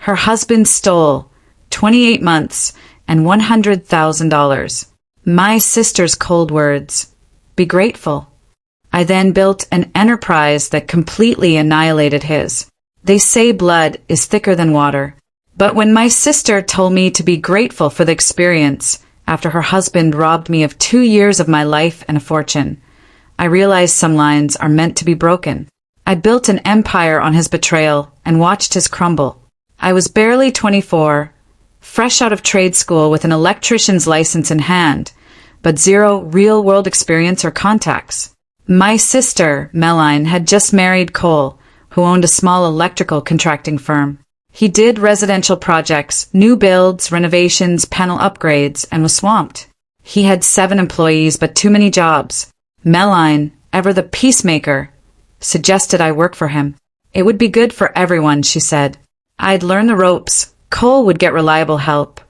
Her husband stole 28 months and $100,000. My sister's cold words. Be grateful. I then built an enterprise that completely annihilated his. They say blood is thicker than water. But when my sister told me to be grateful for the experience, after her husband robbed me of 2 years of my life and a fortune, I realized some lines are meant to be broken. I built an empire on his betrayal and watched his crumble. I was barely 24, fresh out of trade school with an electrician's license in hand, but zero real-world experience or contacts. My sister, Meline, had just married Cole, who owned a small electrical contracting firm. He did residential projects, new builds, renovations, panel upgrades, and was swamped. He had 7 employees but too many jobs. Meline, ever the peacemaker, suggested I work for him. It would be good for everyone, she said. I'd learn the ropes, Cole would get reliable help,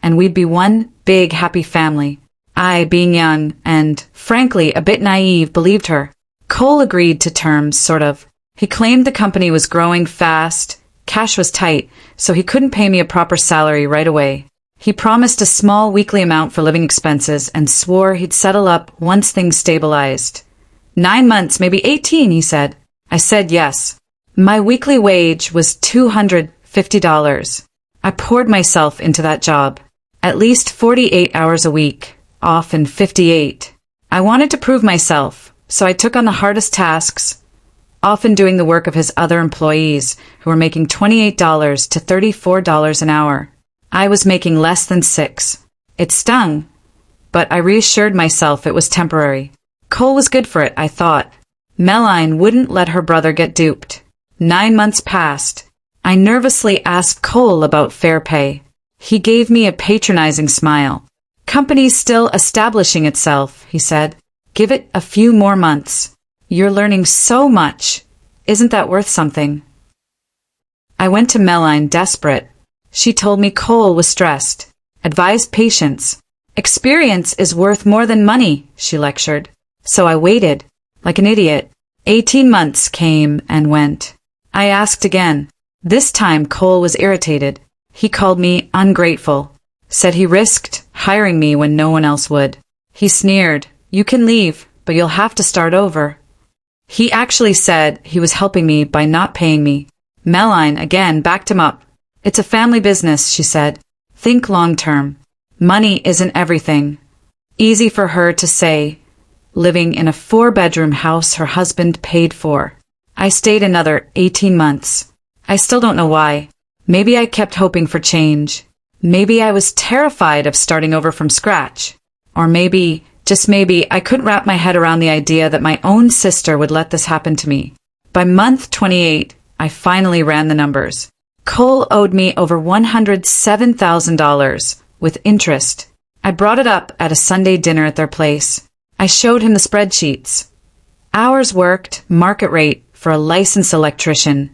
and we'd be one big happy family. I, being young and, frankly, a bit naive, believed her. Cole agreed to terms, sort of. He claimed the company was growing fast, cash was tight, so he couldn't pay me a proper salary right away. He promised a small weekly amount for living expenses and swore he'd settle up once things stabilized. 9 months, maybe 18, he said. I said yes. My weekly wage was $250. I poured myself into that job. At least 48 hours a week, often 58. I wanted to prove myself, so I took on the hardest tasks, often doing the work of his other employees, who were making $28 to $34 an hour. I was making less than $6. It stung, but I reassured myself it was temporary. Cole was good for it, I thought. Meline wouldn't let her brother get duped. 9 months passed. I nervously asked Cole about fair pay. He gave me a patronizing smile. Company's still establishing itself, he said. Give it a few more months. You're learning so much. Isn't that worth something? I went to Meline desperate. She told me Cole was stressed. Advised patience. Experience is worth more than money, she lectured. So I waited, like an idiot. 18 months came and went. I asked again. This time Cole was irritated. He called me ungrateful. Said he risked hiring me when no one else would. He sneered. You can leave, but you'll have to start over. He actually said he was helping me by not paying me. Meline again backed him up. It's a family business, she said. Think long term. Money isn't everything. Easy for her to say, living in a 4-bedroom house her husband paid for. I stayed another 18 months. I still don't know why. Maybe I kept hoping for change. Maybe I was terrified of starting over from scratch. Or maybe, just maybe, I couldn't wrap my head around the idea that my own sister would let this happen to me. By month 28, I finally ran the numbers. Cole owed me over $107,000 with interest. I brought it up at a Sunday dinner at their place. I showed him the spreadsheets. Hours worked, market rate for a licensed electrician,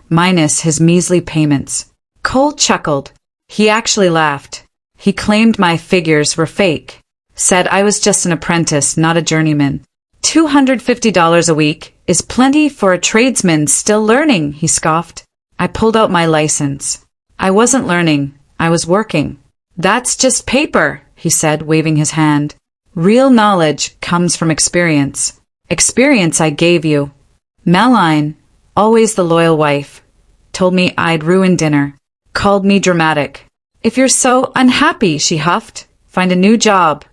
minus his measly payments. Cole chuckled. He actually laughed. He claimed my figures were fake. Said I was just an apprentice, not a journeyman. $250 a week is plenty for a tradesman still learning, he scoffed. I pulled out my license. I wasn't learning. I was working. That's just paper, he said, waving his hand. Real knowledge comes from experience. Experience I gave you. Meline, always the loyal wife, told me I'd ruin dinner. Called me dramatic. If you're so unhappy, she huffed, find a new job.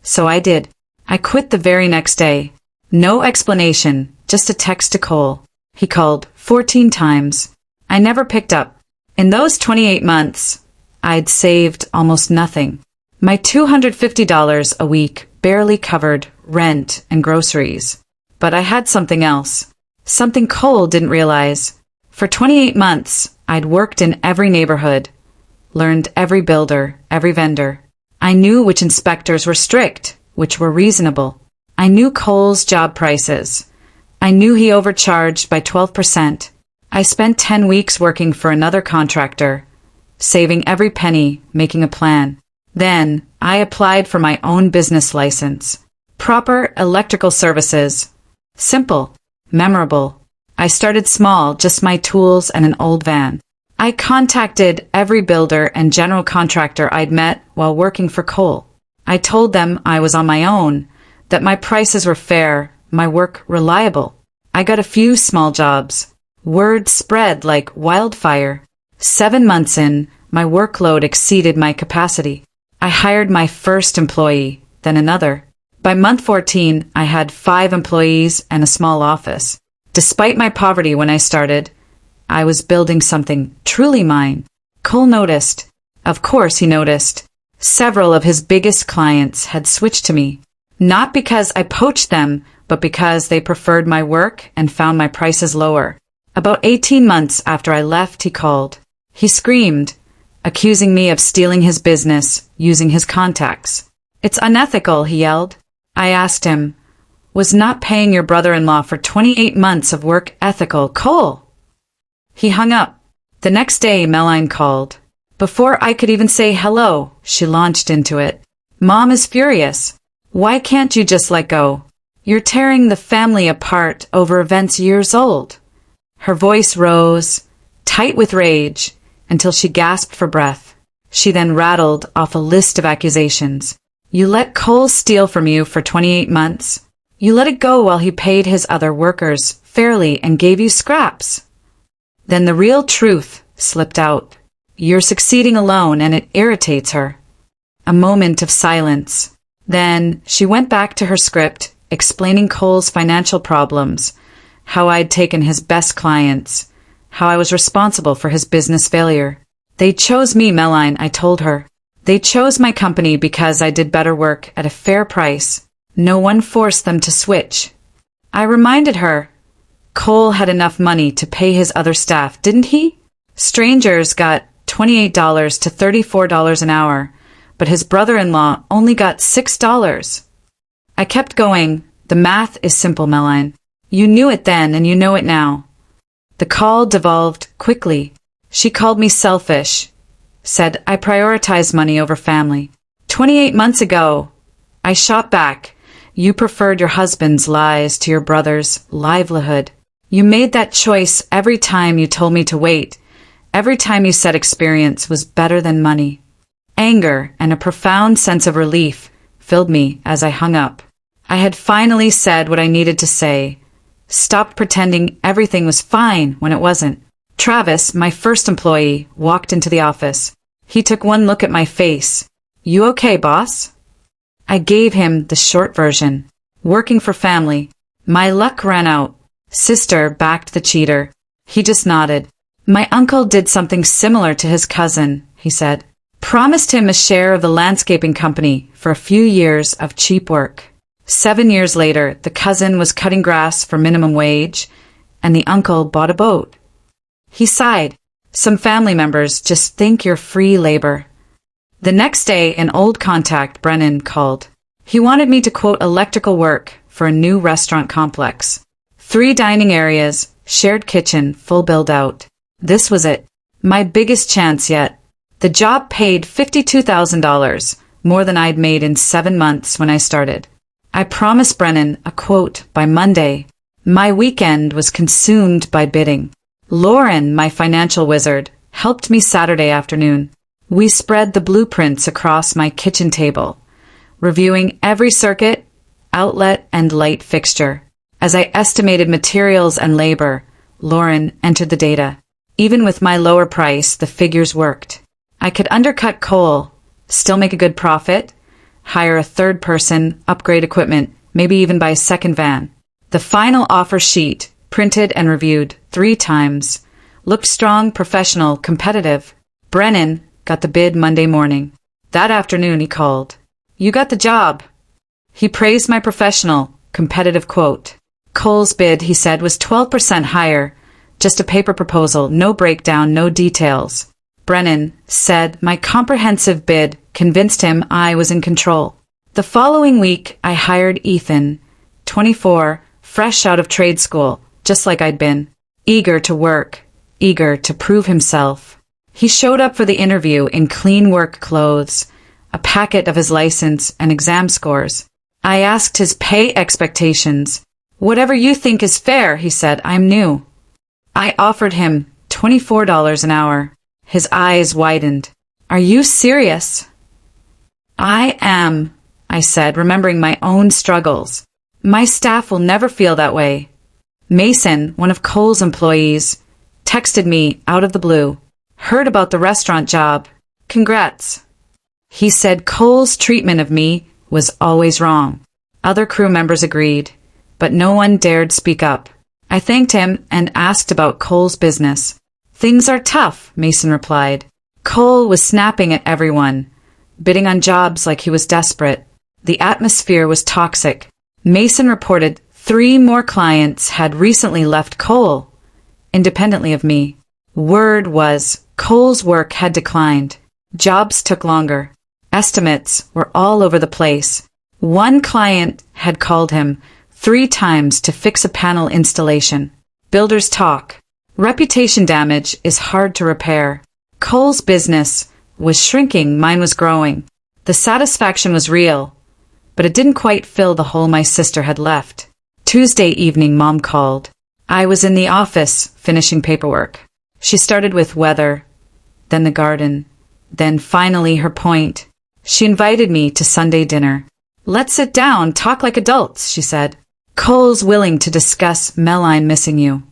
So I did. I quit the very next day. No explanation, just a text to Cole. He called 14 times. I never picked up. In those 28 months, I'd saved almost nothing. My $250 a week barely covered rent and groceries. But I had something else. Something Cole didn't realize. For 28 months, I'd worked in every neighborhood, learned every builder, every vendor. I knew which inspectors were strict, which were reasonable. I knew Cole's job prices. I knew he overcharged by 12%. I spent 10 weeks working for another contractor, saving every penny, making a plan. Then, I applied for my own business license. Proper electrical services. Simple. Memorable. I started small, just my tools and an old van. I contacted every builder and general contractor I'd met while working for Cole. I told them I was on my own, that my prices were fair, my work reliable. I got a few small jobs. Word spread like wildfire. 7 months in, my workload exceeded my capacity. I hired my first employee, then another. By month 14, I had 5 employees and a small office. Despite my poverty when I started, I was building something truly mine. Cole noticed. Of course he noticed. Several of his biggest clients had switched to me. Not because I poached them, but because they preferred my work and found my prices lower. About 18 months after I left, he called. He screamed, accusing me of stealing his business, using his contacts. It's unethical, he yelled. I asked him, was not paying your brother-in-law for 28 months of work ethical, Cole? He hung up. The next day, Meline called. Before I could even say hello, she launched into it. Mom is furious. Why can't you just let go? You're tearing the family apart over events years old. Her voice rose, tight with rage, until she gasped for breath. She then rattled off a list of accusations. You let Cole steal from you for 28 months. You let it go while he paid his other workers fairly and gave you scraps. Then the real truth slipped out. You're succeeding alone, and it irritates her. A moment of silence. Then she went back to her script, explaining Cole's financial problems, how I'd taken his best clients, how I was responsible for his business failure. They chose me, Meline, I told her. They chose my company because I did better work at a fair price. No one forced them to switch. I reminded her. Cole had enough money to pay his other staff, didn't he? Strangers got $28 to $34 an hour, but his brother-in-law only got $6. I kept going. The math is simple, Meline. You knew it then and you know it now. The call devolved quickly. She called me selfish, said I prioritize money over family. 28 months ago, I shot back. You preferred your husband's lies to your brother's livelihood. You made that choice every time you told me to wait, every time you said experience was better than money. Anger and a profound sense of relief filled me as I hung up. I had finally said what I needed to say, stopped pretending everything was fine when it wasn't. Travis, my first employee, walked into the office. He took one look at my face. You okay, boss? I gave him the short version. Working for family. My luck ran out. Sister backed the cheater. He just nodded. My uncle did something similar to his cousin, he said. Promised him a share of the landscaping company for a few years of cheap work. 7 years later, the cousin was cutting grass for minimum wage, and the uncle bought a boat. He sighed. Some family members just think you're free labor. The next day, an old contact, Brennan, called. He wanted me to quote electrical work for a new restaurant complex. 3 dining areas, shared kitchen, full build-out. This was it. My biggest chance yet. The job paid $52,000, more than I'd made in 7 months when I started. I promised Brennan a quote by Monday. My weekend was consumed by bidding. Lauren, my financial wizard, helped me Saturday afternoon. We spread the blueprints across my kitchen table, reviewing every circuit, outlet, and light fixture. As I estimated materials and labor, Lauren entered the data. Even with my lower price, the figures worked. I could undercut Cole, still make a good profit, hire a third person, upgrade equipment, maybe even buy a second van. The final offer sheet, printed and reviewed 3 times, looked strong, professional, competitive. Brennan got the bid Monday morning. That afternoon he called. You got the job. He praised my professional, competitive quote. Cole's bid, he said, was 12% higher. Just a paper proposal, no breakdown, no details. Brennan said my comprehensive bid convinced him I was in control. The following week, I hired Ethan, 24, fresh out of trade school, just like I'd been. Eager to work, eager to prove himself. He showed up for the interview in clean work clothes, a packet of his license and exam scores. I asked his pay expectations. Whatever you think is fair, he said, I'm new. I offered him $24 an hour. His eyes widened. Are you serious? I am, I said, remembering my own struggles. My staff will never feel that way. Mason, one of Cole's employees, texted me out of the blue. Heard about the restaurant job. Congrats. He said Cole's treatment of me was always wrong. Other crew members agreed, but no one dared speak up. I thanked him and asked about Cole's business. Things are tough, Mason replied. Cole was snapping at everyone, bidding on jobs like he was desperate. The atmosphere was toxic. Mason reported 3 more clients had recently left Cole, independently of me. Word was Cole's work had declined. Jobs took longer. Estimates were all over the place. One client had called him 3 times to fix a panel installation. Builders talk. Reputation damage is hard to repair. Cole's business was shrinking, mine was growing. The satisfaction was real, but it didn't quite fill the hole my sister had left. Tuesday evening, Mom called. I was in the office finishing paperwork. She started with weather, then the garden, then finally her point. She invited me to Sunday dinner. Let's sit down, talk like adults, she said. Cole's willing to discuss Meline missing you.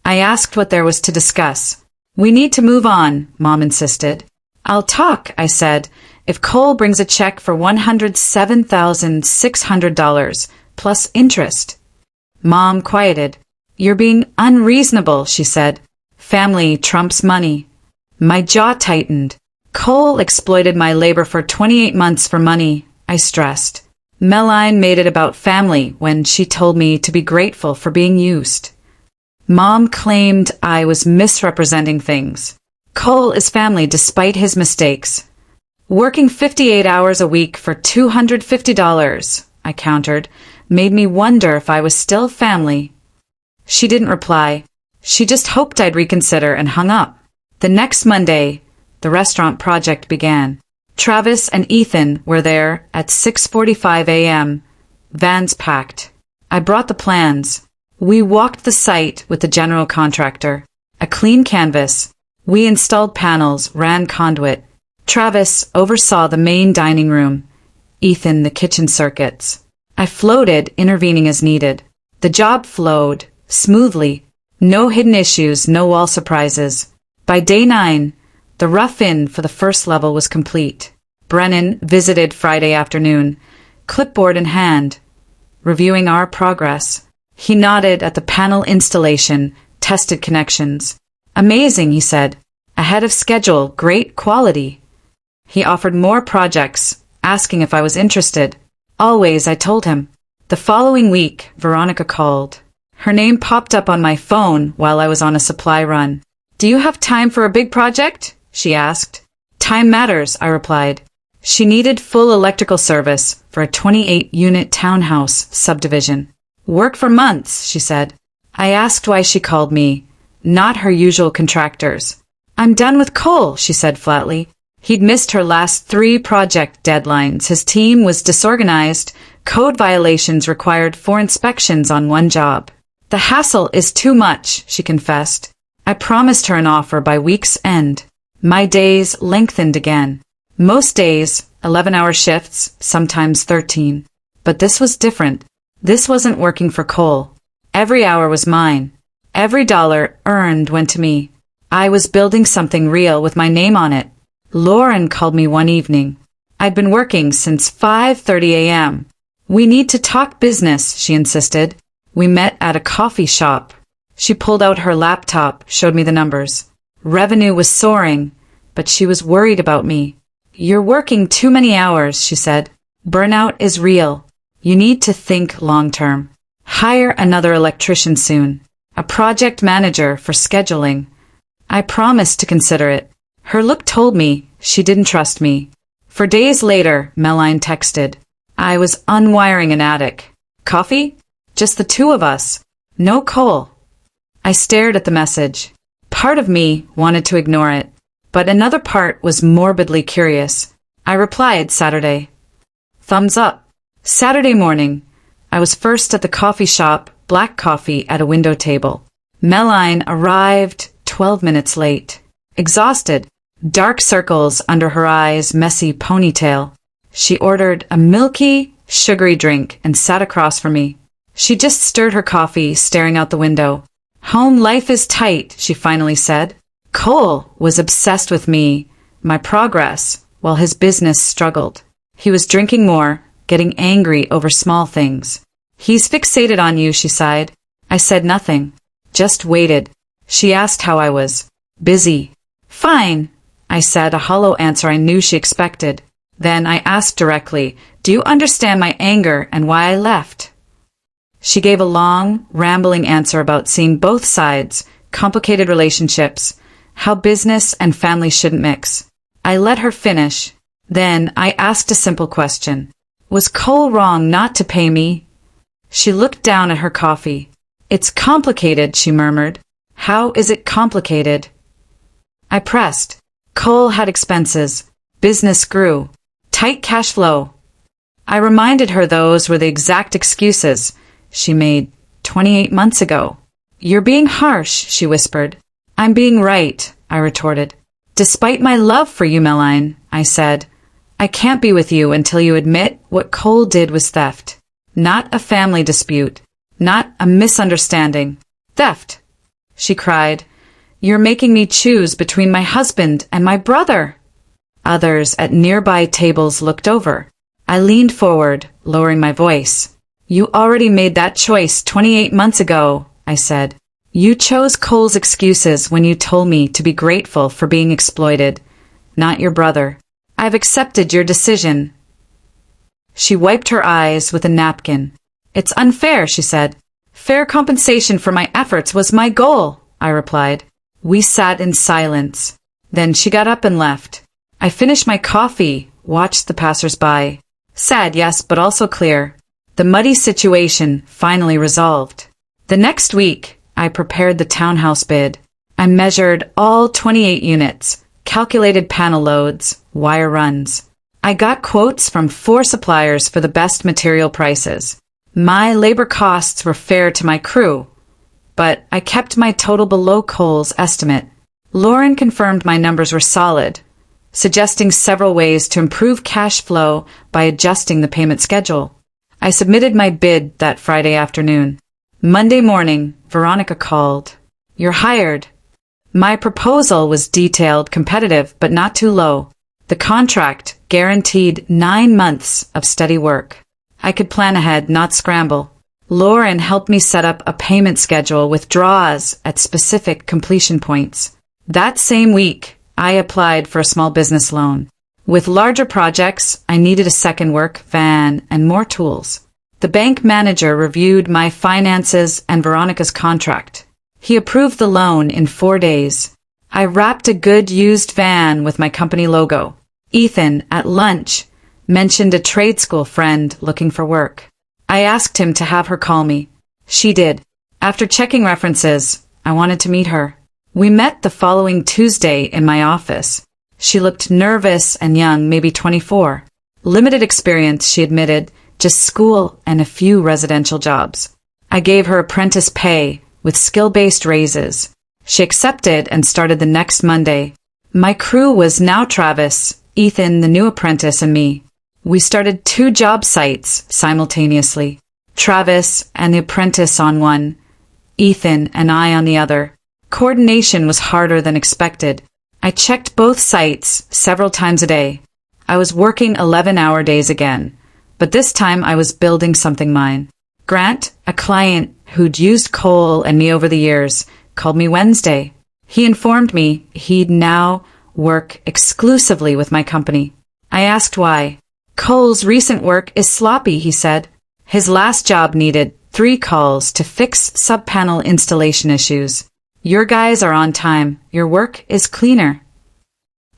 I asked what there was to discuss. We need to move on, Mom insisted. I'll talk, I said, if Cole brings a check for $107,600 plus interest. Mom quieted. You're being unreasonable, she said. Family trumps money. My jaw tightened. Cole exploited my labor for 28 months for money, I stressed. Meline made it about family when she told me to be grateful for being used. Mom claimed I was misrepresenting things. Cole is family despite his mistakes. Working 58 hours a week for $250, I countered, made me wonder if I was still family. She didn't reply. She just hoped I'd reconsider and hung up. The next Monday, the restaurant project began. Travis and Ethan were there at 6:45 a.m., vans packed. I brought the plans. We walked the site with the general contractor. A clean canvas. We installed panels, ran conduit. Travis oversaw the main dining room. Ethan the kitchen circuits. I floated, intervening as needed. The job flowed smoothly. No hidden issues, no wall surprises. By day 9, the rough-in for the first level was complete. Brennan visited Friday afternoon, clipboard in hand, reviewing our progress. He nodded at the panel installation, tested connections. Amazing, he said. Ahead of schedule, great quality. He offered more projects, asking if I was interested. Always, I told him. The following week, Veronica called. Her name popped up on my phone while I was on a supply run. Do you have time for a big project? She asked. Time matters, I replied. She needed full electrical service for a 28-unit townhouse subdivision. Work for months, she said. I asked why she called me, not her usual contractors. I'm done with Cole, she said flatly. He'd missed her last 3 project deadlines. His team was disorganized. Code violations required 4 inspections on one job. The hassle is too much, she confessed. I promised her an offer by week's end. My days lengthened again. Most days, 11-hour shifts, sometimes 13. But this was different. This wasn't working for Cole. Every hour was mine. Every dollar earned went to me. I was building something real with my name on it. Lauren called me one evening. I'd been working since 5:30 a.m. We need to talk business, she insisted. We met at a coffee shop. She pulled out her laptop, showed me the numbers. Revenue was soaring, but she was worried about me. You're working too many hours, she said. Burnout is real. You need to think long-term. Hire another electrician soon. A project manager for scheduling. I promised to consider it. Her look told me she didn't trust me. For days later, Meline texted. I was unwiring an attic. Coffee? Just the 2 of us. No Cole. I stared at the message. Part of me wanted to ignore it, but another part was morbidly curious. I replied Saturday. Thumbs up. Saturday morning, I was first at the coffee shop, black coffee at a window table. Meline arrived 12 minutes late. Exhausted, dark circles under her eyes, messy ponytail. She ordered a milky, sugary drink and sat across from me. She just stirred her coffee, staring out the window. Home life is tight, she finally said. Cole was obsessed with me, my progress, while his business struggled. He was drinking more, getting angry over small things. He's fixated on you, she sighed. I said nothing, just waited. She asked how I was. Busy. Fine, I said, a hollow answer I knew she expected. Then I asked directly, do you understand my anger and why I left? She gave a long, rambling answer about seeing both sides, complicated relationships, how business and family shouldn't mix. I let her finish. Then I asked a simple question. Was Cole wrong not to pay me? She looked down at her coffee. It's complicated, she murmured. How is it complicated? I pressed. Cole had expenses. Business grew. Tight cash flow. I reminded her those were the exact excuses she made 28 months ago. You're being harsh, she whispered. I'm being right, I retorted. Despite my love for you, Meline, I said, I can't be with you until you admit what Cole did was theft. Not a family dispute. Not a misunderstanding. Theft. She cried. You're making me choose between my husband and my brother. Others at nearby tables looked over. I leaned forward, lowering my voice. You already made that choice 28 months ago, I said. You chose Cole's excuses when you told me to be grateful for being exploited, not your brother. I've accepted your decision. She wiped her eyes with a napkin. It's unfair, she said. Fair compensation for my efforts was my goal, I replied. We sat in silence. Then she got up and left. I finished my coffee, watched the passers-by. Sad, yes, but also clear. The muddy situation finally resolved. The next week, I prepared the townhouse bid. I measured all 28 units, calculated panel loads, wire runs. I got quotes from 4 suppliers for the best material prices. My labor costs were fair to my crew, but I kept my total below Cole's estimate. Lauren confirmed my numbers were solid, suggesting several ways to improve cash flow by adjusting the payment schedule. I submitted my bid that Friday afternoon. Monday morning, Veronica called. You're hired. My proposal was detailed, competitive, but not too low. The contract guaranteed 9 months of steady work. I could plan ahead, not scramble. Lauren helped me set up a payment schedule with draws at specific completion points. That same week, I applied for a small business loan. With larger projects, I needed a second work van and more tools. The bank manager reviewed my finances and Veronica's contract. He approved the loan in 4 days. I wrapped a good used van with my company logo. Ethan, at lunch, mentioned a trade school friend looking for work. I asked him to have her call me. She did. After checking references, I wanted to meet her. We met the following Tuesday in my office. She looked nervous and young, maybe 24. Limited experience, she admitted, just school and a few residential jobs. I gave her apprentice pay with skill-based raises. She accepted and started the next Monday. My crew was now Travis, Ethan, the new apprentice, and me. We started 2 job sites simultaneously. Travis and the apprentice on one, Ethan and I on the other. Coordination was harder than expected. I checked both sites several times a day. I was working 11-hour days again, but this time I was building something mine. Grant, a client who'd used Cole and me over the years, called me Wednesday. He informed me he'd now work exclusively with my company. I asked why. Cole's recent work is sloppy, he said. His last job needed 3 calls to fix sub-panel installation issues. Your guys are on time. Your work is cleaner.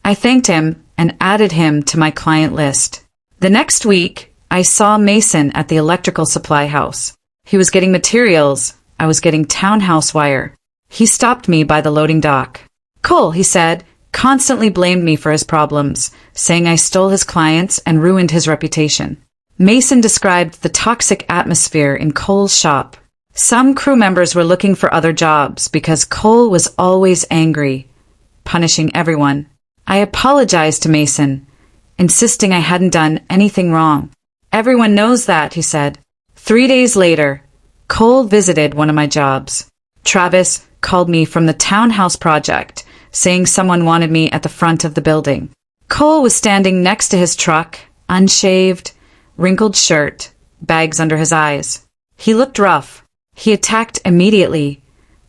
I thanked him and added him to my client list. The next week, I saw Mason at the electrical supply house. He was getting materials. I was getting townhouse wire. He stopped me by the loading dock. Cole, he said, constantly blamed me for his problems, saying I stole his clients and ruined his reputation. Mason described the toxic atmosphere in Cole's shop. Some crew members were looking for other jobs because Cole was always angry, punishing everyone. I apologized to Mason, insisting I hadn't done anything wrong. Everyone knows that, he said. 3 days later, Cole visited one of my jobs. Travis called me from the townhouse project, saying someone wanted me at the front of the building. Cole was standing next to his truck, unshaved, wrinkled shirt, bags under his eyes. He looked rough. He attacked immediately,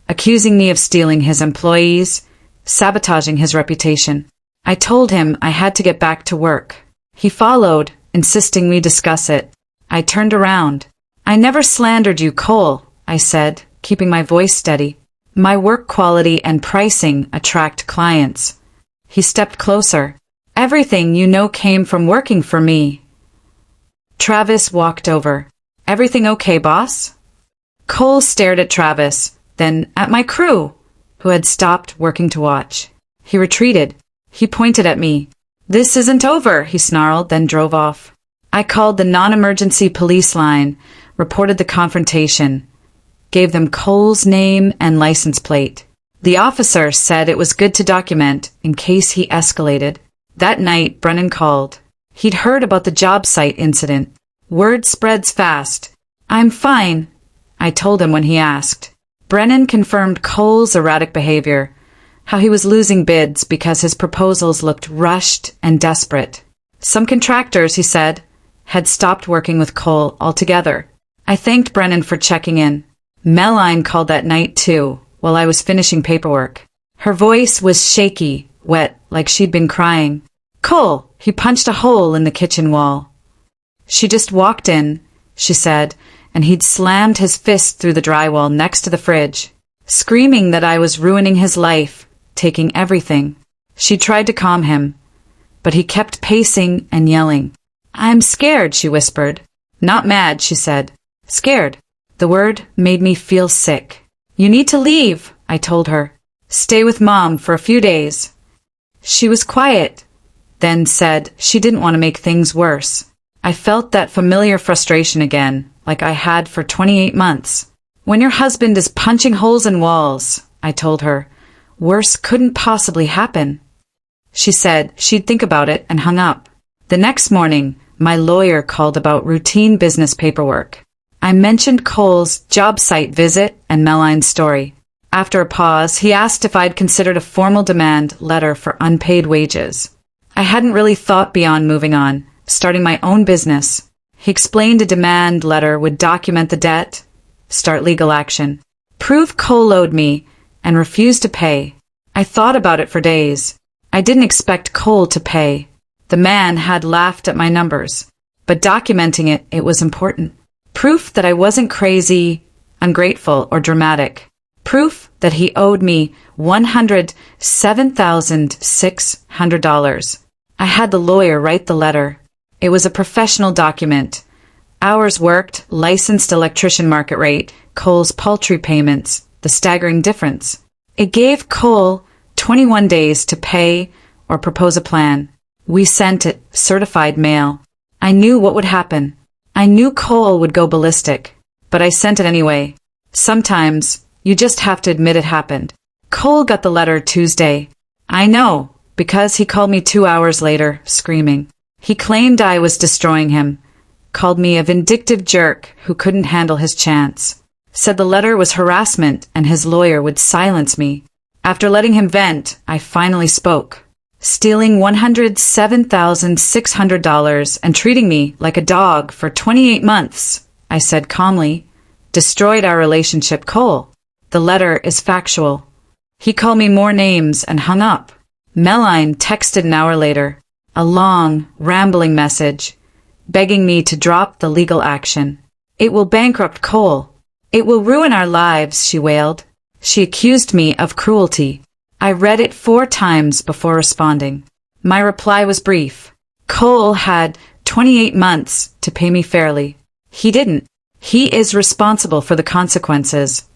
accusing me of stealing his employees, sabotaging his reputation. I told him I had to get back to work. He followed, insisting we discuss it. I turned around. I never slandered you, Cole, I said, keeping my voice steady. My work quality and pricing attract clients. He stepped closer. Everything you know came from working for me. Travis walked over. Everything okay, boss? Cole stared at Travis, then at my crew, who had stopped working to watch. He retreated. He pointed at me. This isn't over, he snarled, then drove off. I called the non-emergency police line, reported the confrontation, gave them Cole's name and license plate. The officer said it was good to document in case he escalated. That night, Brennan called. He'd heard about the job site incident. Word spreads fast. I'm fine, I told him when he asked. Brennan confirmed Cole's erratic behavior, how he was losing bids because his proposals looked rushed and desperate. Some contractors, he said, had stopped working with Cole altogether. I thanked Brennan for checking in. Melline called that night too, while I was finishing paperwork. Her voice was shaky, wet, like she'd been crying. Cole, he punched a hole in the kitchen wall. She just walked in, she said, and he'd slammed his fist through the drywall next to the fridge, screaming that I was ruining his life, taking everything. She tried to calm him, but he kept pacing and yelling. I'm scared, she whispered. Not mad, she said. Scared. The word made me feel sick. You need to leave, I told her. Stay with Mom for a few days. She was quiet, then said she didn't want to make things worse. I felt that familiar frustration again, like I had for 28 months. When your husband is punching holes in walls, I told her, worse couldn't possibly happen. She said she'd think about it and hung up. The next morning, my lawyer called about routine business paperwork. I mentioned Cole's job site visit and Melline's story. After a pause, he asked if I'd considered a formal demand letter for unpaid wages. I hadn't really thought beyond moving on, starting my own business. He explained a demand letter would document the debt, start legal action, prove Cole owed me, and refuse to pay. I thought about it for days. I didn't expect Cole to pay. The man had laughed at my numbers, but documenting it was important. Proof that I wasn't crazy, ungrateful, or dramatic. Proof that he owed me $107,600. I had the lawyer write the letter. It was a professional document. Hours worked, licensed electrician market rate, Cole's paltry payments, the staggering difference. It gave Cole 21 days to pay or propose a plan. We sent it, certified mail. I knew what would happen. I knew Cole would go ballistic, but I sent it anyway. Sometimes, you just have to admit it happened. Cole got the letter Tuesday. I know, because he called me 2 hours later, screaming. He claimed I was destroying him, called me a vindictive jerk who couldn't handle his chance, said the letter was harassment and his lawyer would silence me. After letting him vent, I finally spoke. Stealing $107,600 and treating me like a dog for 28 months, I said calmly, destroyed our relationship, Cole. The letter is factual. He called me more names and hung up. Melline texted an hour later, a long, rambling message, begging me to drop the legal action. It will bankrupt Cole. It will ruin our lives, she wailed. She accused me of cruelty. I read it 4 times before responding. My reply was brief. Cole had 28 months to pay me fairly. He didn't. He is responsible for the consequences.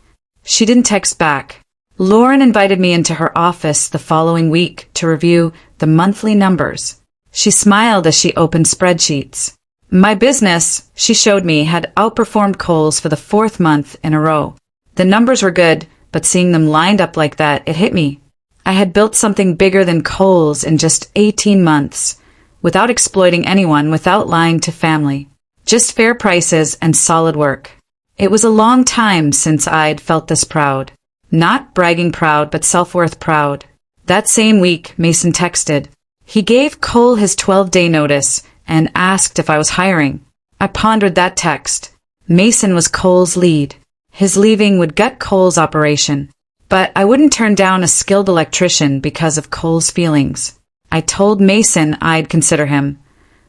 She didn't text back. Lauren invited me into her office the following week to review the monthly numbers. She smiled as she opened spreadsheets. My business, she showed me, had outperformed Kohl's for the fourth month in a row. The numbers were good, but seeing them lined up like that, it hit me. I had built something bigger than Kohl's in just 18 months, without exploiting anyone, without lying to family. Just fair prices and solid work. It was a long time since I'd felt this proud. Not bragging proud, but self-worth proud. That same week, Mason texted. He gave Cole his 12-day notice and asked if I was hiring. I pondered that text. Mason was Cole's lead. His leaving would gut Cole's operation. But I wouldn't turn down a skilled electrician because of Cole's feelings. I told Mason I'd consider him.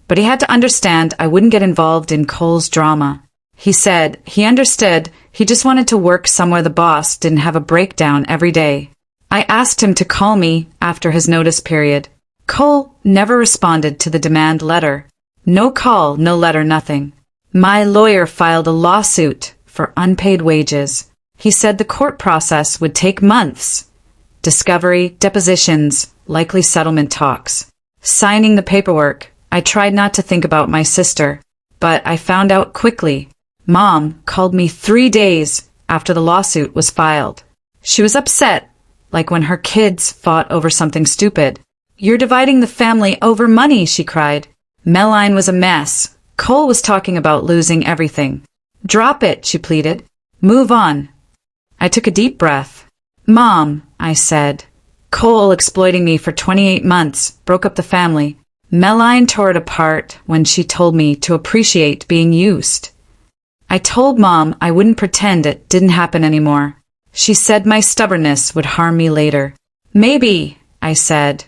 But he had to understand I wouldn't get involved in Cole's drama. He said he understood, he just wanted to work somewhere the boss didn't have a breakdown every day. I asked him to call me after his notice period. Cole never responded to the demand letter. No call, no letter, nothing. My lawyer filed a lawsuit for unpaid wages. He said the court process would take months. Discovery, depositions, likely settlement talks. Signing the paperwork, I tried not to think about my sister, but I found out quickly. Mom called me 3 days after the lawsuit was filed. She was upset, like when her kids fought over something stupid. You're dividing the family over money, she cried. Melline was a mess. Cole was talking about losing everything. Drop it, she pleaded. Move on. I took a deep breath. Mom, I said. Cole exploiting me for 28 months, broke up the family. Melline tore it apart when she told me to appreciate being used. I told Mom I wouldn't pretend it didn't happen anymore. She said my stubbornness would harm me later. Maybe, I said,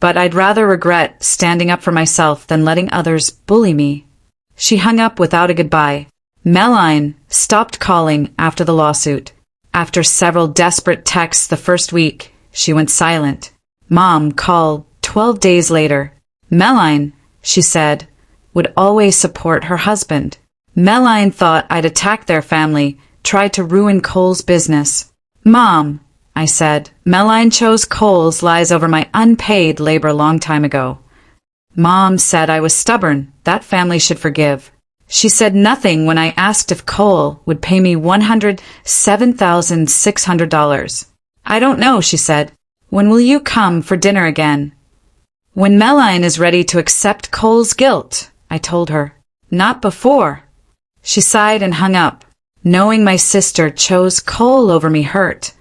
but I'd rather regret standing up for myself than letting others bully me. She hung up without a goodbye. Melline stopped calling after the lawsuit. After several desperate texts the first week, she went silent. Mom called 12 days later. Melline, she said, would always support her husband. Melline thought I'd attacked their family, tried to ruin Cole's business. Mom, I said, Melline chose Cole's lies over my unpaid labor a long time ago. Mom said I was stubborn, that family should forgive. She said nothing when I asked if Cole would pay me $107,600. I don't know, she said. When will you come for dinner again? When Melline is ready to accept Cole's guilt, I told her. Not before. She sighed and hung up. Knowing my sister chose Cole over me hurt,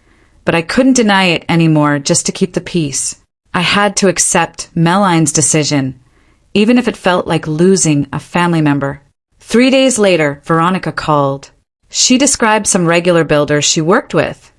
but I couldn't deny it anymore just to keep the peace. I had to accept Melline's decision, even if it felt like losing a family member. 3 days later, Veronica called. She described some regular builders she worked with,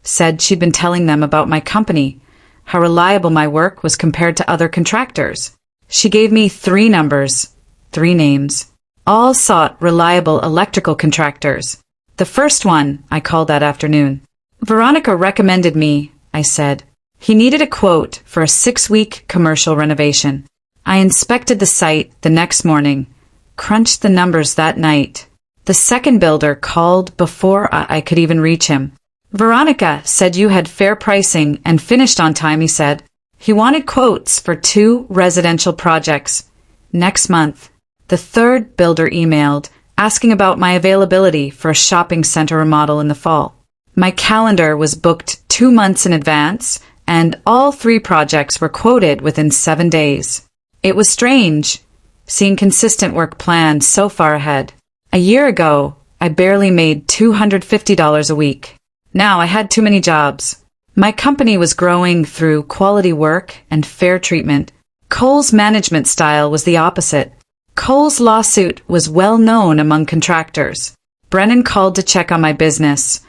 said she'd been telling them about my company, how reliable my work was compared to other contractors. She gave me 3 numbers, 3 names. All sought reliable electrical contractors. The first one I called that afternoon. Veronica recommended me, I said. He needed a quote for a 6-week commercial renovation. I inspected the site the next morning, crunched the numbers that night. The second builder called before I could even reach him. Veronica said you had fair pricing and finished on time, he said. He wanted quotes for 2 residential projects. Next month. The third builder emailed, asking about my availability for a shopping center remodel in the fall. My calendar was booked 2 months in advance, and all 3 projects were quoted within 7 days. It was strange, seeing consistent work planned so far ahead. A year ago, I barely made $250 a week. Now I had too many jobs. My company was growing through quality work and fair treatment. Cole's management style was the opposite. Cole's lawsuit was well known among contractors. Brennan called to check on my business,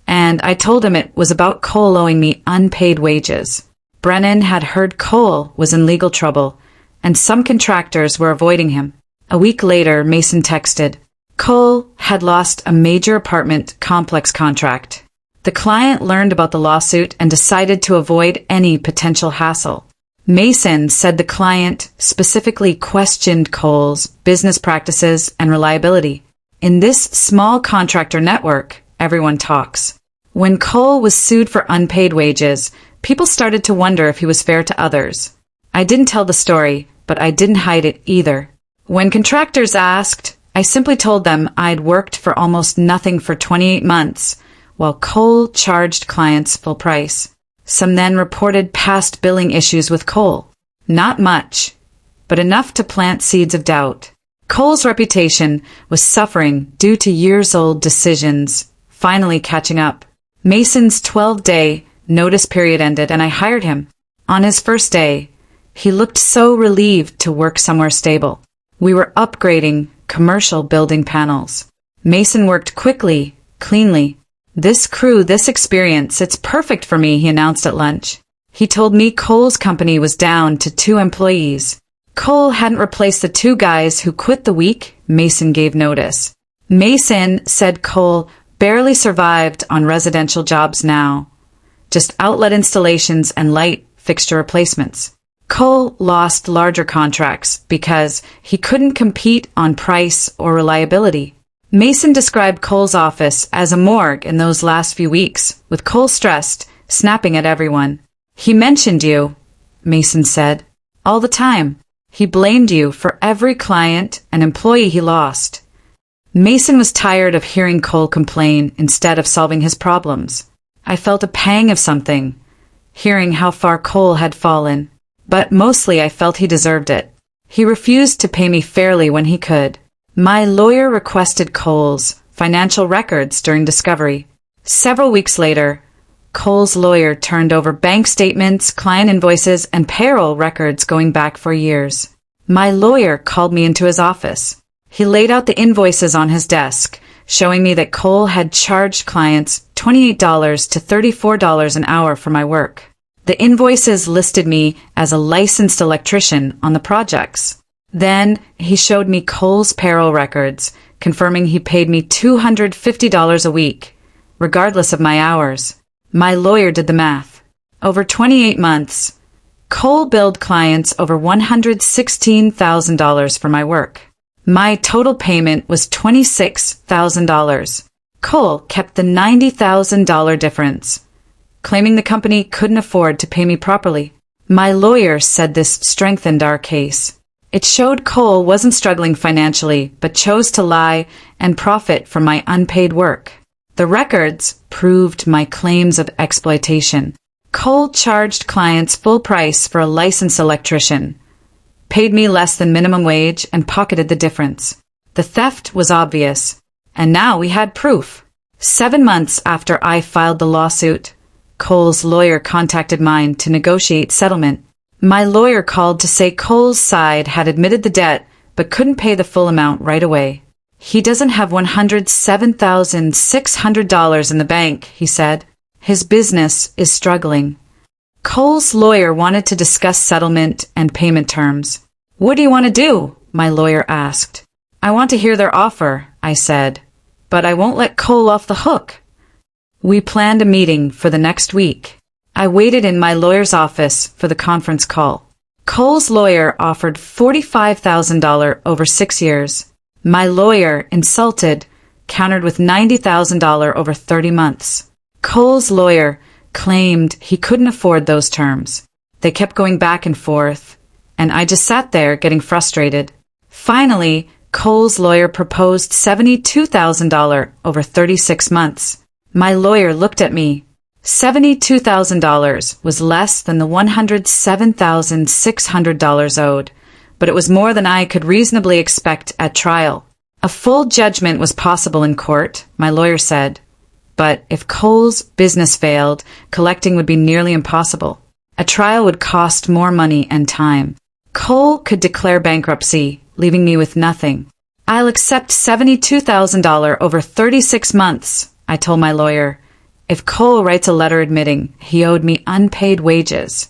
and I told him it was about Cole owing me unpaid wages. Brennan had heard Cole was in legal trouble, and some contractors were avoiding him. A week later, Mason texted. Cole had lost a major apartment complex contract. The client learned about the lawsuit and decided to avoid any potential hassle. Mason said the client specifically questioned Cole's business practices and reliability. In this small contractor network, everyone talks. When Cole was sued for unpaid wages, people started to wonder if he was fair to others. I didn't tell the story, but I didn't hide it either. When contractors asked, I simply told them I'd worked for almost nothing for 28 months, while Cole charged clients full price. Some then reported past billing issues with Cole. Not much, but enough to plant seeds of doubt. Cole's reputation was suffering due to years-old decisions finally catching up. Mason's 12-day notice period ended and I hired him. On his first day, he looked so relieved to work somewhere stable. We were upgrading commercial building panels. Mason worked quickly, cleanly. This crew, this experience, it's perfect for me, he announced at lunch. He told me Cole's company was down to 2 employees. Cole hadn't replaced the 2 guys who quit the week Mason gave notice. Mason said Cole barely survived on residential jobs now. Just outlet installations and light fixture replacements. Cole lost larger contracts because he couldn't compete on price or reliability. Mason described Cole's office as a morgue in those last few weeks, with Cole stressed, snapping at everyone. He mentioned you, Mason said, all the time. He blamed you for every client and employee he lost. Mason was tired of hearing Cole complain instead of solving his problems. I felt a pang of something, hearing how far Cole had fallen, but mostly I felt he deserved it. He refused to pay me fairly when he could. My lawyer requested Cole's financial records during discovery. Several weeks later, Cole's lawyer turned over bank statements, client invoices, and payroll records going back for years. My lawyer called me into his office. He laid out the invoices on his desk, showing me that Cole had charged clients $28 to $34 an hour for my work. The invoices listed me as a licensed electrician on the projects. Then he showed me Cole's payroll records, confirming he paid me $250 a week, regardless of my hours. My lawyer did the math. Over 28 months, Cole billed clients over $116,000 for my work. My total payment was $26,000. Cole kept the $90,000 difference, claiming the company couldn't afford to pay me properly. My lawyer said this strengthened our case. It showed Cole wasn't struggling financially, but chose to lie and profit from my unpaid work. The records proved my claims of exploitation. Cole charged clients full price for a licensed electrician, paid me less than minimum wage, and pocketed the difference. The theft was obvious, and now we had proof. 7 months after I filed the lawsuit, Cole's lawyer contacted mine to negotiate settlement. My lawyer called to say Cole's side had admitted the debt but couldn't pay the full amount right away. He doesn't have $107,600 in the bank, he said. His business is struggling. Cole's lawyer wanted to discuss settlement and payment terms. What do you want to do? My lawyer asked. I want to hear their offer, I said, but I won't let Cole off the hook. We planned a meeting for the next week. I waited in my lawyer's office for the conference call. Cole's lawyer offered $45,000 over 6 years. My lawyer, insulted, countered with $90,000 over 30 months. Cole's lawyer claimed he couldn't afford those terms. They kept going back and forth, and I just sat there getting frustrated. Finally, Cole's lawyer proposed $72,000 over 36 months. My lawyer looked at me. $72,000 was less than the $107,600 owed, but it was more than I could reasonably expect at trial. A full judgment was possible in court, my lawyer said, but if Cole's business failed, collecting would be nearly impossible. A trial would cost more money and time. Cole could declare bankruptcy, leaving me with nothing. I'll accept $72,000 over 36 months, I told my lawyer, if Cole writes a letter admitting he owed me unpaid wages.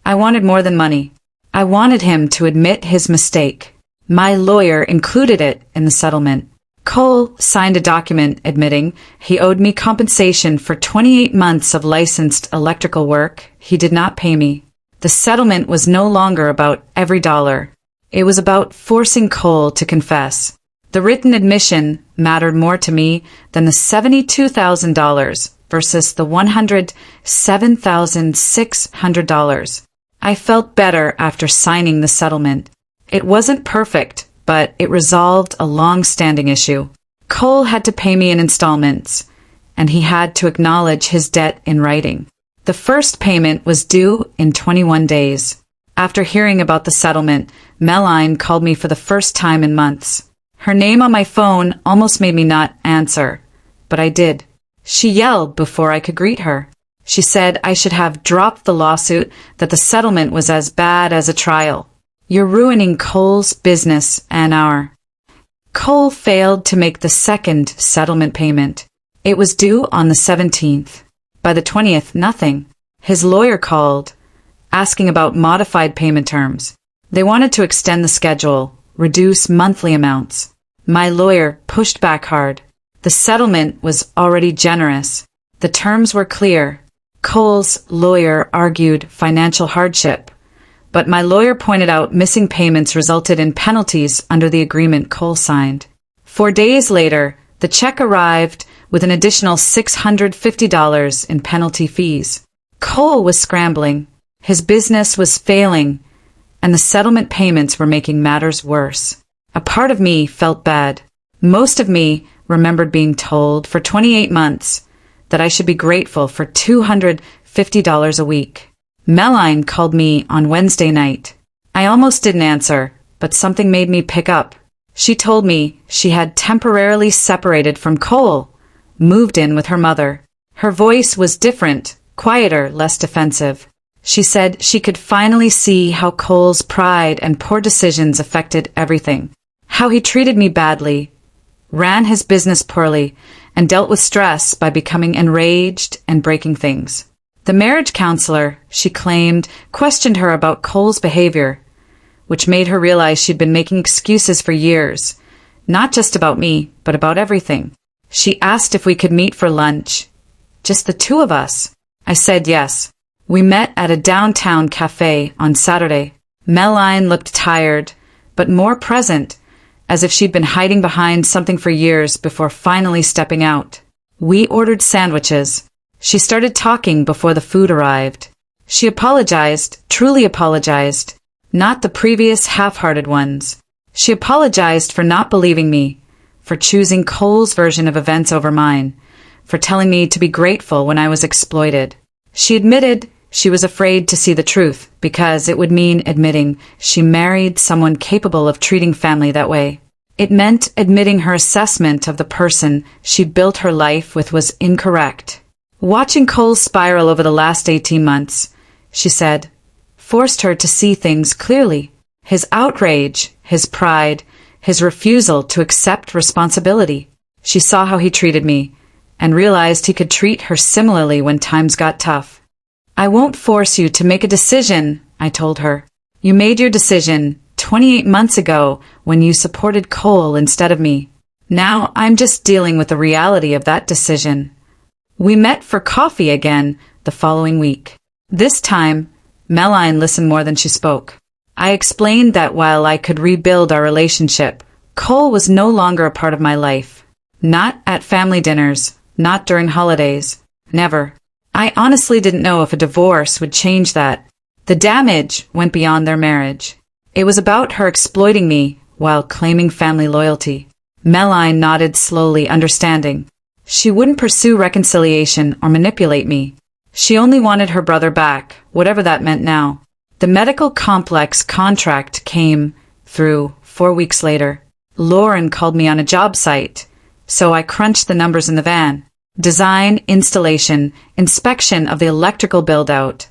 I wanted more than money. I wanted him to admit his mistake. My lawyer included it in the settlement. Cole signed a document admitting he owed me compensation for 28 months of licensed electrical work he did not pay me. The settlement was no longer about every dollar. It was about forcing Cole to confess. The written admission mattered more to me than the $72,000 versus the $107,600. I felt better after signing the settlement. It wasn't perfect, but it resolved a long-standing issue. Cole had to pay me in installments, and he had to acknowledge his debt in writing. The first payment was due in 21 days. After hearing about the settlement, Meline called me for the first time in months. Her name on my phone almost made me not answer, but I did. She yelled before I could greet her. She said I should have dropped the lawsuit, that the settlement was as bad as a trial. You're ruining Cole's business and our. Cole failed to make the second settlement payment. It was due on the 17th. By the 20th, nothing. His lawyer called, asking about modified payment terms. They wanted to extend the schedule, reduce monthly amounts. My lawyer pushed back hard. The settlement was already generous. The terms were clear. Cole's lawyer argued financial hardship, but my lawyer pointed out missing payments resulted in penalties under the agreement Cole signed. 4 days later, the check arrived with an additional $650 in penalty fees. Cole was scrambling. His business was failing, and the settlement payments were making matters worse. A part of me felt bad. Most of me remembered being told for 28 months that I should be grateful for $250 a week. Meline called me on Wednesday night. I almost didn't answer, but something made me pick up. She told me she had temporarily separated from Cole, moved in with her mother. Her voice was different, quieter, less defensive. She said she could finally see how Cole's pride and poor decisions affected everything. How he treated me badly, ran his business poorly, and dealt with stress by becoming enraged and breaking things. The marriage counselor, she claimed, questioned her about Cole's behavior, which made her realize she'd been making excuses for years, not just about me, but about everything. She asked if we could meet for lunch, just the two of us. I said yes. We met at a downtown cafe on Saturday. Meline looked tired, but more present, as if she'd been hiding behind something for years before finally stepping out. We ordered sandwiches. She started talking before the food arrived. She apologized, truly apologized, not the previous half-hearted ones. She apologized for not believing me, for choosing Cole's version of events over mine, for telling me to be grateful when I was exploited. She admitted she was afraid to see the truth because it would mean admitting she married someone capable of treating family that way. It meant admitting her assessment of the person she built her life with was incorrect. Watching Cole spiral over the last 18 months, she said, forced her to see things clearly. His outrage, his pride, his refusal to accept responsibility. She saw how he treated me and realized he could treat her similarly when times got tough. I won't force you to make a decision, I told her. You made your decision 28 months ago when you supported Cole instead of me. Now I'm just dealing with the reality of that decision. We met for coffee again the following week. This time, Meline listened more than she spoke. I explained that while I could rebuild our relationship, Cole was no longer a part of my life. Not at family dinners, not during holidays, never. I honestly didn't know if a divorce would change that. The damage went beyond their marriage. It was about her exploiting me while claiming family loyalty. Meline nodded slowly, understanding. She wouldn't pursue reconciliation or manipulate me. She only wanted her brother back, whatever that meant now. The medical complex contract came through 4 weeks later. Lauren called me on a job site, so I crunched the numbers in the van. Design, installation, inspection of the electrical build-out.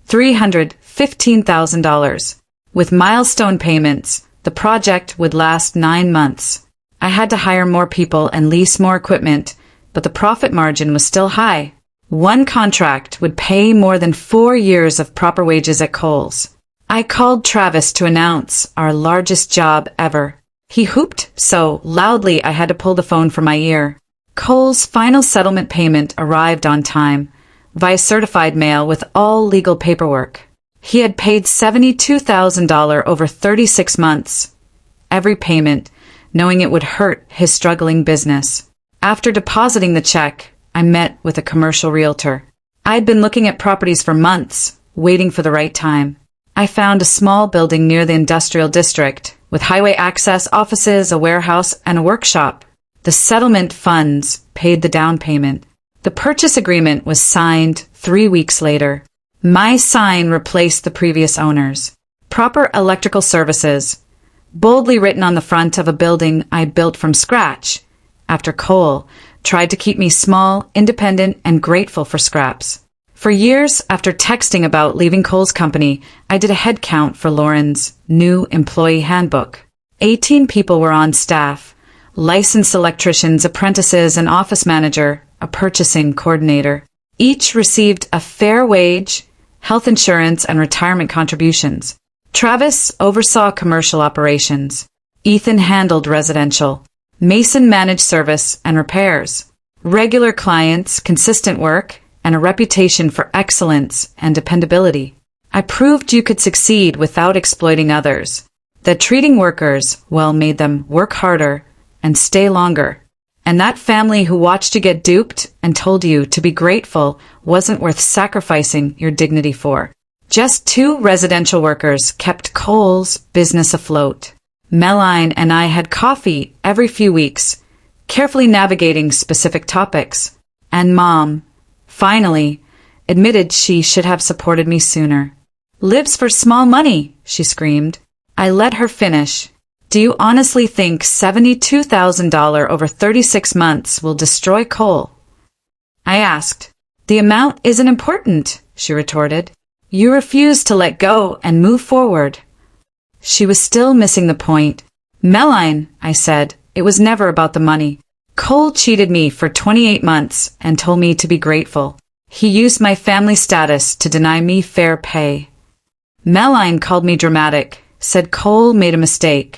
$315,000. With milestone payments, the project would last 9 months. I had to hire more people and lease more equipment, but the profit margin was still high. One contract would pay more than 4 years of proper wages at Cole's. I called Travis to announce our largest job ever. He whooped so loudly I had to pull the phone from my ear. Cole's final settlement payment arrived on time, via certified mail with all legal paperwork. He had paid $72,000 over 36 months, every payment, knowing it would hurt his struggling business. After depositing the check, I met with a commercial realtor. I'd been looking at properties for months, waiting for the right time. I found a small building near the industrial district, with highway access, offices, a warehouse, and a workshop. The settlement funds paid the down payment. The purchase agreement was signed 3 weeks later. My sign replaced the previous owner's. Proper electrical services, boldly written on the front of a building I built from scratch, after Cole tried to keep me small, independent, and grateful for scraps. For years after texting about leaving Cole's company, I did a head count for Lauren's new employee handbook. 18 people were on staff: licensed electricians, apprentices, an office manager, a purchasing coordinator. Each received a fair wage, health insurance, and retirement contributions. Travis oversaw commercial operations. Ethan handled residential. Mason managed service and repairs. Regular clients, consistent work, and a reputation for excellence and dependability. I proved you could succeed without exploiting others. That treating workers well made them work harder and stay longer. And that family who watched you get duped and told you to be grateful wasn't worth sacrificing your dignity for. Just 2 residential workers kept Cole's business afloat. Meline and I had coffee every few weeks, carefully navigating specific topics. And Mom, finally, admitted she should have supported me sooner. "Lives for small money," she screamed. I let her finish. "Do you honestly think $72,000 over 36 months will destroy Cole?" I asked. "The amount isn't important," she retorted. "You refuse to let go and move forward." She was still missing the point. "Meline," I said, "it was never about the money. Cole cheated me for 28 months and told me to be grateful. He used my family status to deny me fair pay." Meline called me dramatic, said Cole made a mistake,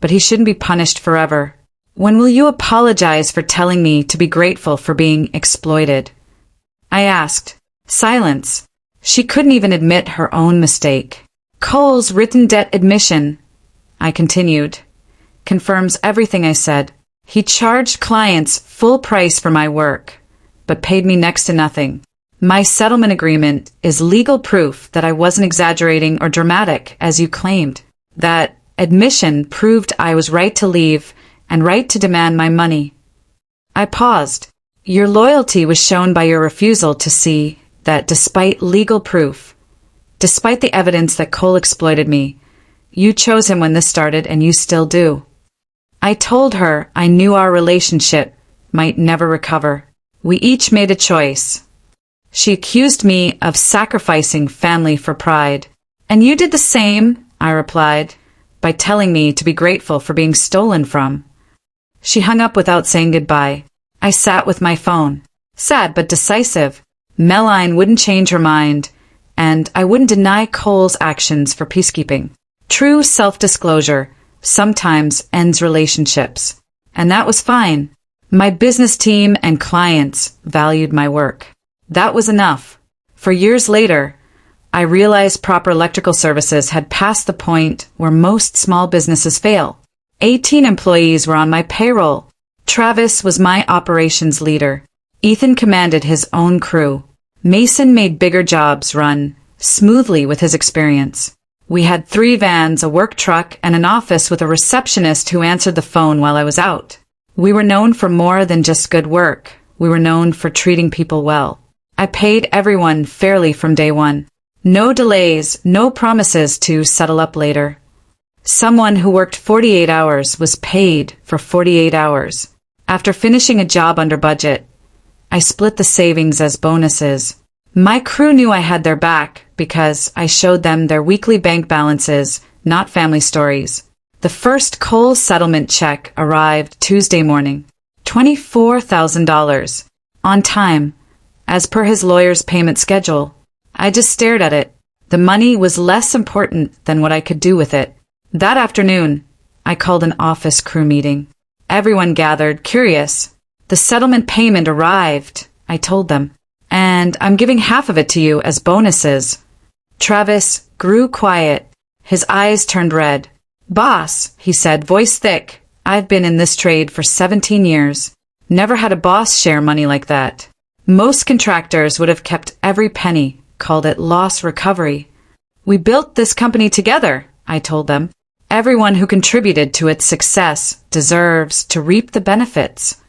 but he shouldn't be punished forever. "When will you apologize for telling me to be grateful for being exploited?" I asked. Silence. She couldn't even admit her own mistake. "Cole's written debt admission," I continued, "confirms everything I said. He charged clients full price for my work, but paid me next to nothing. My settlement agreement is legal proof that I wasn't exaggerating or dramatic, as you claimed. That admission proved I was right to leave and right to demand my money." I paused. "Your loyalty was shown by your refusal to see that despite legal proof, despite the evidence that Cole exploited me, you chose him when this started and you still do." I told her I knew our relationship might never recover. We each made a choice. She accused me of sacrificing family for pride. "And you did the same," I replied, "by telling me to be grateful for being stolen from." She hung up without saying goodbye. I sat with my phone, sad but decisive. Meline wouldn't change her mind, and I wouldn't deny Cole's actions for peacekeeping. True self-disclosure sometimes ends relationships, and that was fine. My business team and clients valued my work. That was enough. For years later, I realized proper electrical services had passed the point where most small businesses fail. 18 employees were on my payroll. Travis was my operations leader. Ethan commanded his own crew. Mason made bigger jobs run smoothly with his experience. We had 3 vans, a work truck, and an office with a receptionist who answered the phone while I was out. We were known for more than just good work. We were known for treating people well. I paid everyone fairly from day one. No delays, no promises to settle up later. Someone who worked 48 hours was paid for 48 hours. After finishing a job under budget, I split the savings as bonuses. My crew knew I had their back because I showed them their weekly bank balances, not family stories. The first Cole settlement check arrived Tuesday morning. $24,000. On time, as per his lawyer's payment schedule. I just stared at it. The money was less important than what I could do with it. That afternoon, I called an office crew meeting. Everyone gathered, curious. "The settlement payment arrived," I told them, "and I'm giving half of it to you as bonuses." Travis grew quiet. His eyes turned red. "Boss," he said, voice thick, "I've been in this trade for 17 years. Never had a boss share money like that. Most contractors would have kept every penny, called it loss recovery. We built this company together," I told them. Everyone who contributed to its success deserves to reap the benefits.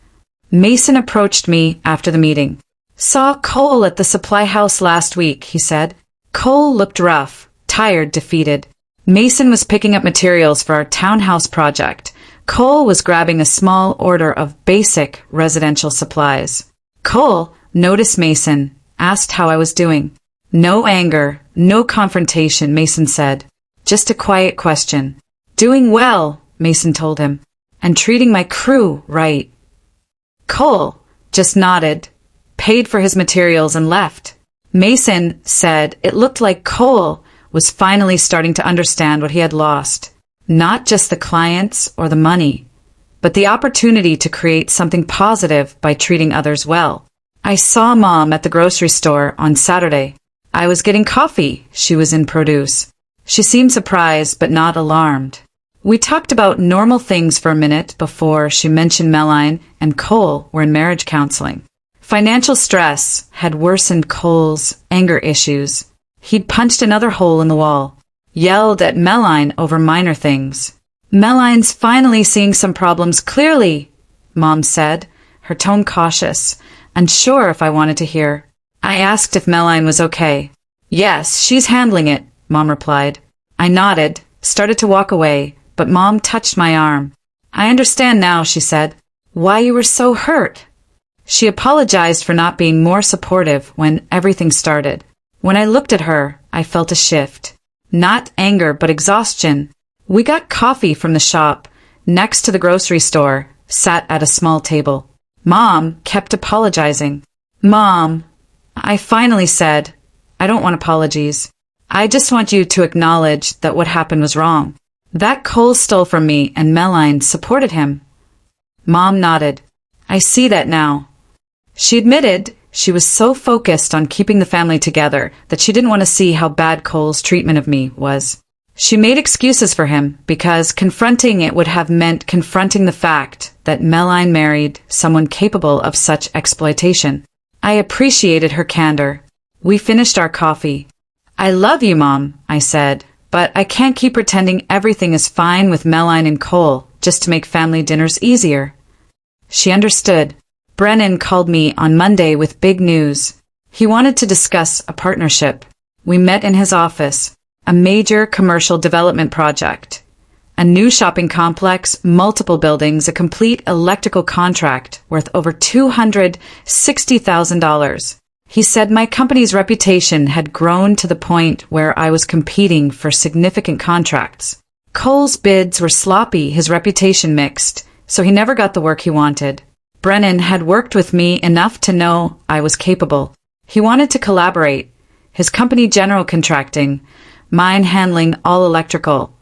Mason approached me after the meeting. Saw Cole at the supply house last week, he said. Cole looked rough, tired, defeated. Mason was picking up materials for our townhouse project. Cole was grabbing a small order of basic residential supplies. Cole noticed Mason, asked how I was doing. No anger, no confrontation, Mason said. Just a quiet question. Doing well, Mason told him, and treating my crew right. Cole just nodded, paid for his materials and left. Mason said it looked like Cole was finally starting to understand what he had lost. Not just the clients or the money, but the opportunity to create something positive by treating others well. I saw Mom at the grocery store on Saturday. I was getting coffee. She was in produce. She seemed surprised but not alarmed. We talked about normal things for a minute before she mentioned Melanie and Cole were in marriage counseling. Financial stress had worsened Cole's anger issues. He'd punched another hole in the wall, yelled at Melanie over minor things. Melanie's finally seeing some problems clearly, Mom said, her tone cautious, unsure if I wanted to hear. I asked if Melanie was okay. Yes, she's handling it, Mom replied. I nodded, started to walk away, but Mom touched my arm. I understand now, she said, why you were so hurt. She apologized for not being more supportive when everything started. When I looked at her, I felt a shift. Not anger, but exhaustion. We got coffee from the shop, next to the grocery store, sat at a small table. Mom kept apologizing. Mom, I finally said, I don't want apologies. I just want you to acknowledge that what happened was wrong. That Cole stole from me and Melanie supported him. Mom nodded. I see that now. She admitted she was so focused on keeping the family together that she didn't want to see how bad Cole's treatment of me was. She made excuses for him because confronting it would have meant confronting the fact that Melanie married someone capable of such exploitation. I appreciated her candor. We finished our coffee. I love you, Mom, I said, but I can't keep pretending everything is fine with Melanie and Cole just to make family dinners easier. She understood. Brennan called me on Monday with big news. He wanted to discuss a partnership. We met in his office. A major commercial development project. A new shopping complex, multiple buildings, a complete electrical contract worth over $260,000. He said my company's reputation had grown to the point where I was competing for significant contracts. Cole's bids were sloppy, his reputation mixed, so he never got the work he wanted. Brennan had worked with me enough to know I was capable. He wanted to collaborate. His company general contracting, mine handling all electrical,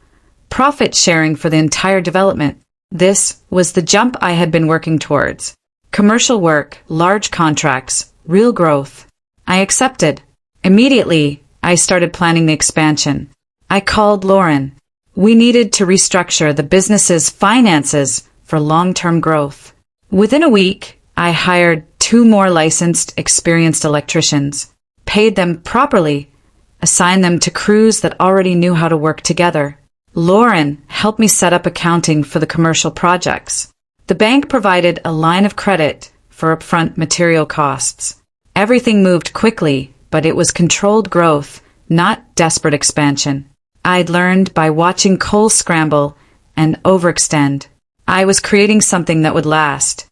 profit sharing for the entire development. This was the jump I had been working towards. Commercial work, large contracts, real growth. I accepted. Immediately, I started planning the expansion. I called Lauren. We needed to restructure the business's finances for long-term growth. Within a week, I hired 2 more licensed, experienced electricians, paid them properly, assigned them to crews that already knew how to work together. Lauren helped me set up accounting for the commercial projects. The bank provided a line of credit for upfront material costs. Everything moved quickly, but it was controlled growth, not desperate expansion. I'd learned by watching Cole scramble and overextend. I was creating something that would last.